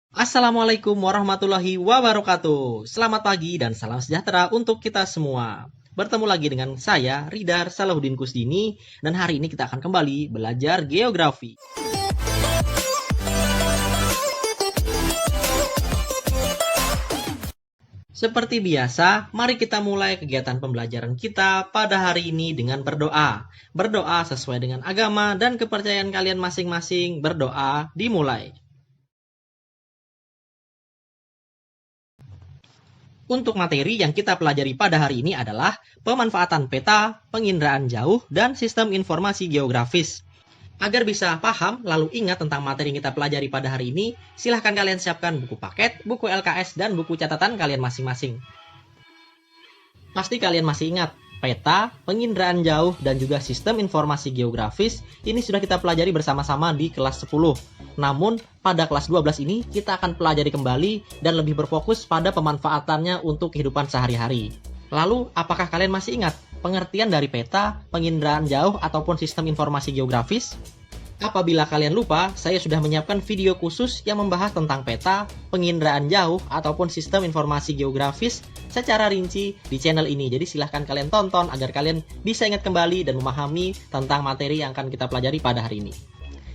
Assalamualaikum warahmatullahi wabarakatuh. Selamat pagi dan salam sejahtera untuk kita semua. Bertemu lagi dengan saya, Ridar Salahuddin Kusdini, dan hari ini kita akan kembali belajar geografi. Seperti biasa, mari kita mulai kegiatan pembelajaran kita pada hari ini dengan berdoa. Berdoa sesuai dengan agama dan kepercayaan kalian masing-masing. Berdoa dimulai. Untuk materi yang kita pelajari pada hari ini adalah pemanfaatan peta, penginderaan jauh, dan sistem informasi geografis. Agar bisa paham lalu ingat tentang materi yang kita pelajari pada hari ini, silahkan kalian siapkan buku paket, buku LKS, dan buku catatan kalian masing-masing. Pasti kalian masih ingat, peta, penginderaan jauh, dan juga sistem informasi geografis ini sudah kita pelajari bersama-sama di kelas 10. Namun, pada kelas 12 ini kita akan pelajari kembali dan lebih berfokus pada pemanfaatannya untuk kehidupan sehari-hari. Lalu, apakah kalian masih ingat pengertian dari peta, penginderaan jauh, ataupun sistem informasi geografis? Apabila kalian lupa, saya sudah menyiapkan video khusus yang membahas tentang peta, penginderaan jauh, ataupun sistem informasi geografis secara rinci di channel ini. Jadi silahkan kalian tonton agar kalian bisa ingat kembali dan memahami tentang materi yang akan kita pelajari pada hari ini.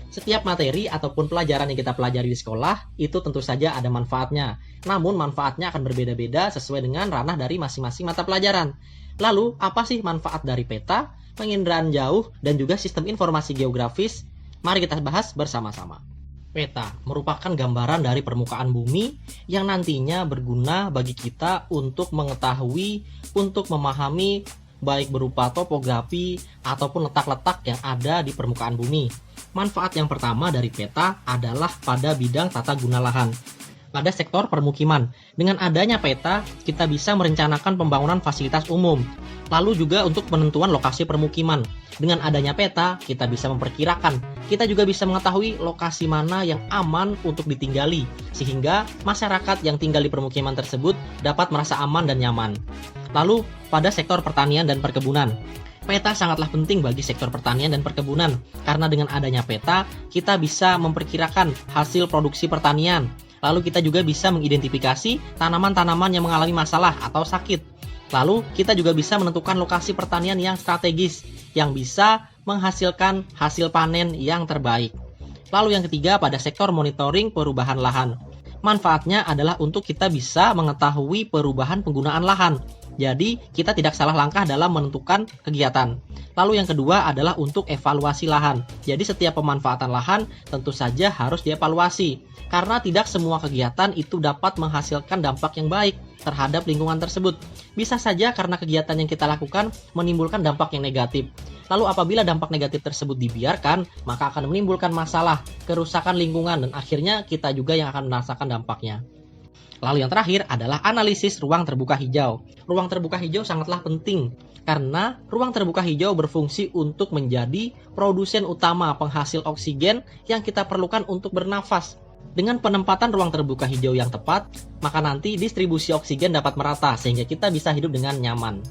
Setiap materi ataupun pelajaran yang kita pelajari di sekolah, itu tentu saja ada manfaatnya. Namun manfaatnya akan berbeda-beda sesuai dengan ranah dari masing-masing mata pelajaran. Lalu, apa sih manfaat dari peta, penginderaan jauh, dan juga sistem informasi geografis? Mari kita bahas bersama-sama. Peta merupakan gambaran dari permukaan bumi yang nantinya berguna bagi kita untuk mengetahui, untuk memahami, baik berupa topografi ataupun letak-letak yang ada di permukaan bumi. Manfaat yang pertama dari peta adalah pada bidang tata guna lahan. Pada sektor permukiman, dengan adanya peta, kita bisa merencanakan pembangunan fasilitas umum. Lalu juga untuk penentuan lokasi permukiman. Dengan adanya peta, kita bisa memperkirakan. Kita juga bisa mengetahui lokasi mana yang aman untuk ditinggali, sehingga masyarakat yang tinggal di permukiman tersebut dapat merasa aman dan nyaman. Lalu, pada sektor pertanian dan perkebunan. Peta sangatlah penting bagi sektor pertanian dan perkebunan, karena dengan adanya peta, kita bisa memperkirakan hasil produksi pertanian. Lalu kita juga bisa mengidentifikasi tanaman-tanaman yang mengalami masalah atau sakit. Lalu kita juga bisa menentukan lokasi pertanian yang strategis, yang bisa menghasilkan hasil panen yang terbaik. Lalu yang ketiga pada sektor monitoring perubahan lahan. Manfaatnya adalah untuk kita bisa mengetahui perubahan penggunaan lahan. Jadi, kita tidak salah langkah dalam menentukan kegiatan. Lalu yang kedua adalah untuk evaluasi lahan. Jadi, setiap pemanfaatan lahan tentu saja harus dievaluasi. Karena tidak semua kegiatan itu dapat menghasilkan dampak yang baik terhadap lingkungan tersebut. Bisa saja karena kegiatan yang kita lakukan menimbulkan dampak yang negatif. Lalu apabila dampak negatif tersebut dibiarkan, maka akan menimbulkan masalah, kerusakan lingkungan, dan akhirnya kita juga yang akan merasakan dampaknya. Lalu yang terakhir adalah analisis ruang terbuka hijau. Ruang terbuka hijau sangatlah penting karena ruang terbuka hijau berfungsi untuk menjadi produsen utama penghasil oksigen yang kita perlukan untuk bernafas. Dengan penempatan ruang terbuka hijau yang tepat, maka nanti distribusi oksigen dapat merata sehingga kita bisa hidup dengan nyaman.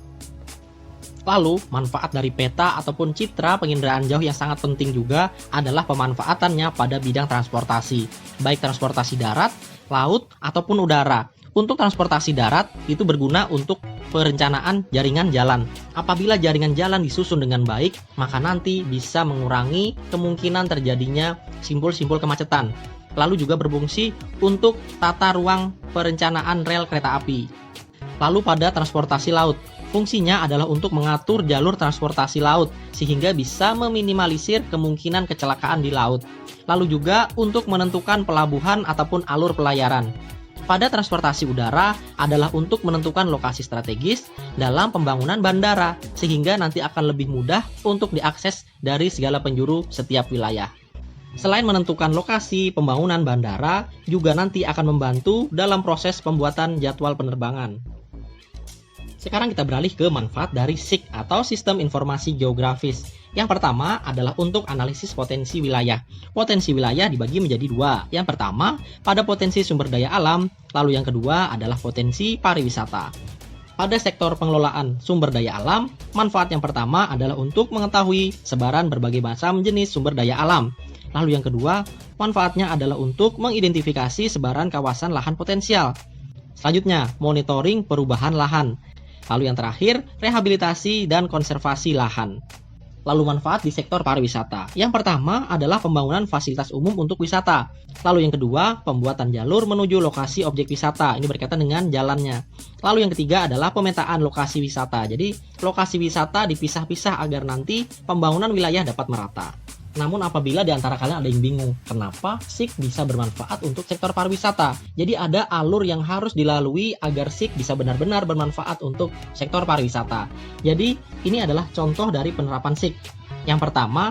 Lalu, manfaat dari peta ataupun citra penginderaan jauh yang sangat penting juga adalah pemanfaatannya pada bidang transportasi, baik transportasi darat, laut, ataupun udara. Untuk transportasi darat, itu berguna untuk perencanaan jaringan jalan. Apabila jaringan jalan disusun dengan baik, maka nanti bisa mengurangi kemungkinan terjadinya simpul-simpul kemacetan. Lalu juga berfungsi untuk tata ruang perencanaan rel kereta api. Lalu pada transportasi laut, fungsinya adalah untuk mengatur jalur transportasi laut sehingga bisa meminimalisir kemungkinan kecelakaan di laut. Lalu juga untuk menentukan pelabuhan ataupun alur pelayaran. Pada transportasi udara adalah untuk menentukan lokasi strategis dalam pembangunan bandara sehingga nanti akan lebih mudah untuk diakses dari segala penjuru setiap wilayah. Selain menentukan lokasi pembangunan bandara, juga nanti akan membantu dalam proses pembuatan jadwal penerbangan. Sekarang kita beralih ke manfaat dari SIG atau Sistem Informasi Geografis. Yang pertama adalah untuk analisis potensi wilayah. Potensi wilayah dibagi menjadi dua. Yang pertama, pada potensi sumber daya alam, lalu yang kedua adalah potensi pariwisata. Pada sektor pengelolaan sumber daya alam, manfaat yang pertama adalah untuk mengetahui sebaran berbagai macam jenis sumber daya alam. Lalu yang kedua, manfaatnya adalah untuk mengidentifikasi sebaran kawasan lahan potensial. Selanjutnya, monitoring perubahan lahan. Lalu yang terakhir, rehabilitasi dan konservasi lahan. Lalu manfaat di sektor pariwisata. Yang pertama adalah pembangunan fasilitas umum untuk wisata. Lalu yang kedua, pembuatan jalur menuju lokasi objek wisata. Ini berkaitan dengan jalannya. Lalu yang ketiga adalah pemetaan lokasi wisata. Jadi lokasi wisata dipisah-pisah agar nanti pembangunan wilayah dapat merata. Namun apabila di antara kalian ada yang bingung, kenapa SIK bisa bermanfaat untuk sektor pariwisata? Jadi ada alur yang harus dilalui agar SIK bisa benar-benar bermanfaat untuk sektor pariwisata. Jadi ini adalah contoh dari penerapan SIK. Yang pertama,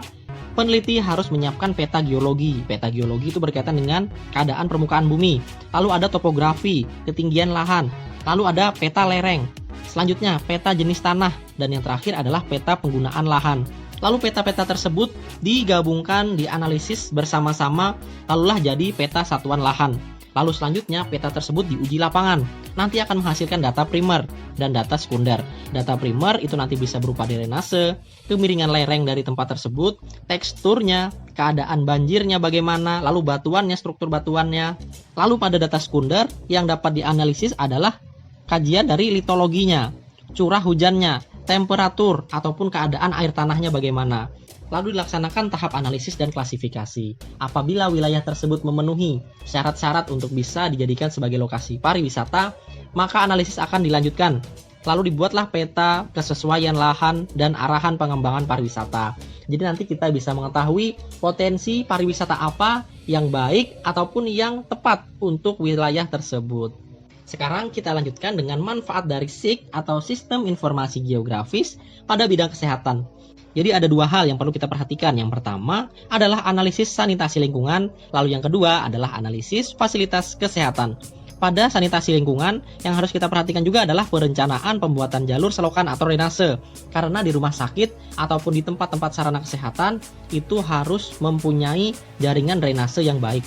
peneliti harus menyiapkan peta geologi. Peta geologi itu berkaitan dengan keadaan permukaan bumi. Lalu ada topografi, ketinggian lahan. Lalu ada peta lereng. Selanjutnya, peta jenis tanah. Dan yang terakhir adalah peta penggunaan lahan. Lalu peta-peta tersebut digabungkan, dianalisis bersama-sama, lalulah jadi peta satuan lahan. Lalu selanjutnya peta tersebut diuji lapangan. Nanti akan menghasilkan data primer dan data sekunder. Data primer itu nanti bisa berupa drainase, kemiringan lereng dari tempat tersebut, teksturnya, keadaan banjirnya bagaimana, lalu batuannya, struktur batuannya. Lalu pada data sekunder yang dapat dianalisis adalah kajian dari litologinya, curah hujannya, temperatur ataupun keadaan air tanahnya bagaimana. Lalu dilaksanakan tahap analisis dan klasifikasi. Apabila wilayah tersebut memenuhi syarat-syarat untuk bisa dijadikan sebagai lokasi pariwisata, maka analisis akan dilanjutkan. Lalu dibuatlah peta kesesuaian lahan dan arahan pengembangan pariwisata. Jadi nanti kita bisa mengetahui potensi pariwisata apa yang baik ataupun yang tepat untuk wilayah tersebut. Sekarang kita lanjutkan dengan manfaat dari SIK atau Sistem Informasi Geografis pada bidang kesehatan. Jadi ada dua hal yang perlu kita perhatikan. Yang pertama adalah analisis sanitasi lingkungan, lalu yang kedua adalah analisis fasilitas kesehatan. Pada sanitasi lingkungan, yang harus kita perhatikan juga adalah perencanaan pembuatan jalur selokan atau drainase. Karena di rumah sakit ataupun di tempat-tempat sarana kesehatan, itu harus mempunyai jaringan drainase yang baik.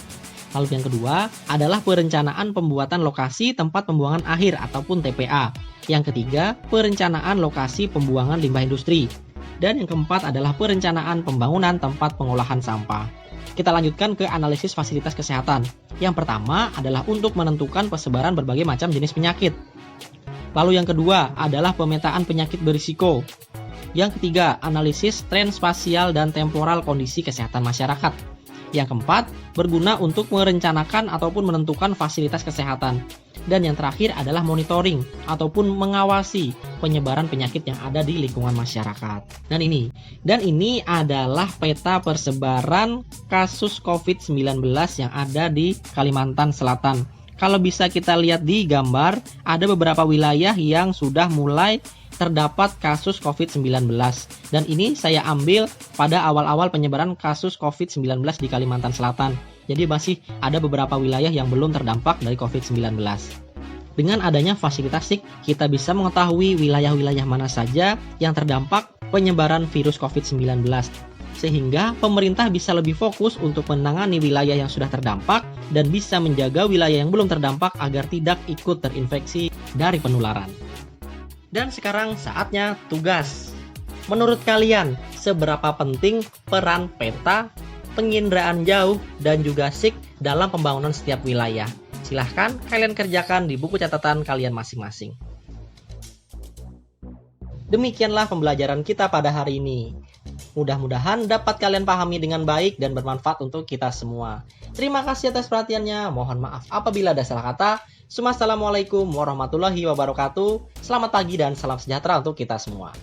Lalu yang kedua adalah perencanaan pembuatan lokasi tempat pembuangan akhir ataupun TPA. Yang ketiga, perencanaan lokasi pembuangan limbah industri. Dan yang keempat adalah perencanaan pembangunan tempat pengolahan sampah. Kita lanjutkan ke analisis fasilitas kesehatan. Yang pertama adalah untuk menentukan persebaran berbagai macam jenis penyakit. Lalu yang kedua adalah pemetaan penyakit berisiko. Yang ketiga, analisis tren spasial dan temporal kondisi kesehatan masyarakat. Yang keempat, berguna untuk merencanakan ataupun menentukan fasilitas kesehatan. Dan yang terakhir adalah monitoring ataupun mengawasi penyebaran penyakit yang ada di lingkungan masyarakat. Dan ini adalah peta persebaran kasus COVID-19 yang ada di Kalimantan Selatan. Kalau bisa kita lihat di gambar, ada beberapa wilayah yang sudah mulai terdapat kasus COVID-19. Dan ini saya ambil pada awal-awal penyebaran kasus COVID-19 di Kalimantan Selatan. Jadi masih ada beberapa wilayah yang belum terdampak dari COVID-19. Dengan adanya fasilitas SIK, kita bisa mengetahui wilayah-wilayah mana saja yang terdampak penyebaran virus COVID-19. Sehingga pemerintah bisa lebih fokus untuk menangani wilayah yang sudah terdampak dan bisa menjaga wilayah yang belum terdampak agar tidak ikut terinfeksi dari penularan. Dan sekarang saatnya tugas. Menurut kalian, seberapa penting peran peta, penginderaan jauh, dan juga SIK dalam pembangunan setiap wilayah? Silahkan kalian kerjakan di buku catatan kalian masing-masing. Demikianlah pembelajaran kita pada hari ini. Mudah-mudahan dapat kalian pahami dengan baik dan bermanfaat untuk kita semua. Terima kasih atas perhatiannya. Mohon maaf apabila ada salah kata. Assalamualaikum warahmatullahi wabarakatuh. Selamat pagi dan salam sejahtera untuk kita semua.